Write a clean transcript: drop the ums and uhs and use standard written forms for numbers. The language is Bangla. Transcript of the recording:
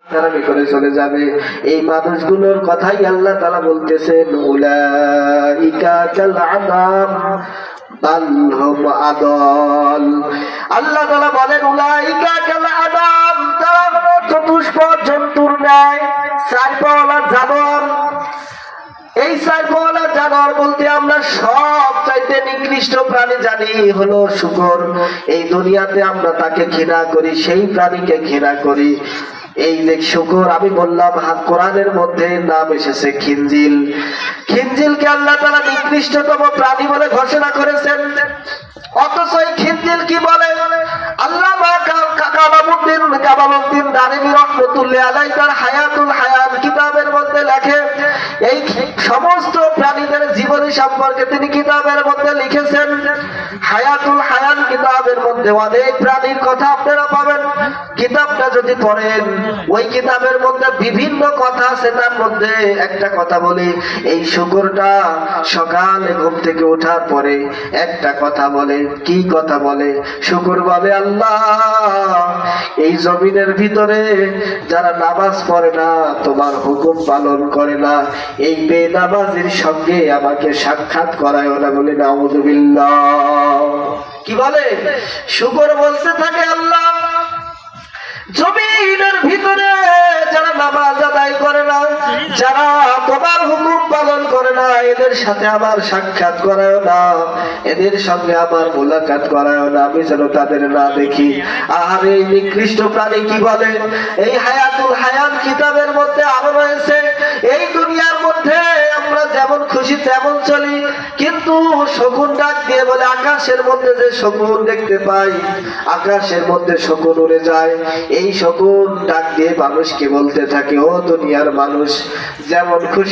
তারা করে চলে যাবে। এই মানুষগুলোর কথাই আল্লাহ তাআলা বলতেছেন, উলাইকা কাল আনাম বাল হুম আদাল। আল্লাহ তাআলা বলেন, উলাইকা কাল আনাম, তারা হলো চতুষ্পদ জন্তুর ন্যায়, চার পাওয়ালা জানোয়ার। এই চার পাওয়ালা জানোয়ার বলতে আমরা সব চাইতে নিকৃষ্ট প্রাণী জানি হলো শূকর। এই দুনিয়াতে আমরা তাকে ঘৃণা করি, সেই প্রাণীকে ঘৃণা করি। এই যে শূকর, আমি বললাম কোরআনের মধ্যে নাম এসেছে খিনজিল। খিনজিলকে আল্লাহ তাআলা নিকৃষ্টতম প্রাণী বলে ঘোষণা করেছেন। অথচ এই খিনজিল কি বলে? আল্লামা কামালউদ্দিন দারিমি রাহমাতুল্লাহি আলাইহি তার হায়াতুল হায়ান কিতাবের মধ্যে লেখে, এই সমস্ত প্রাণীদের জীবনী সম্পর্কে তিনি কিতাবের মধ্যে লিখেছেন। হায়াতুল হায়ান কিতাবের মধ্যে অনেক প্রাণীর কথা আপনারা পাবেন। কিতাবটা যদি পড়েন, ওই কিতাবের মধ্যে বিভিন্ন কথা আছে। তার মধ্যে একটা কথা বলি, এই শূকরটা সকালে ঘুম থেকে ওঠার পরে একটা কথা বলে। কি কথা বলে? শূকর বলে, আল্লাহ, এই জমিনের ভিতরে যারা নামাজ পড়ে না, তোমার হুকুম পালন করে না, এই বেনামাজির সঙ্গে আমাকে সাক্ষাৎ করায়ও না। বলে নাউযুবিল্লাহ। কি বলে? শূকর বলতে থাকে, আল্লাহ, জমিনের ভিতরে যারা নামাজ আদায় করে না, যারা তোমার হুকুম পালন করে না, এদের সাথে আমার সাক্ষাৎ করায়ও না, এদের সঙ্গে আমার মুলাকাত করায়ও না, আমি যেন তাদের না দেখি। আর এই নিকৃষ্ট প্রাণী কি বলে? এই হায়াতুল হায়ান কিতাবের মধ্যে আরো রয়েছে, এই দুনিয়ার মধ্যে আমরা যেমন খুশি তেমন চলি, কিন্তু শকুন ডাক দিয়ে বলে, আকাশের মধ্যে যে শকুন দেখতে পাই, আকাশের মধ্যে শকুন উড়ে যায়। এই শকুন ডাক দিয়ে মানুষকে বলতে থাকে, ও দুনিয়ার মানুষ, যেমন খুশি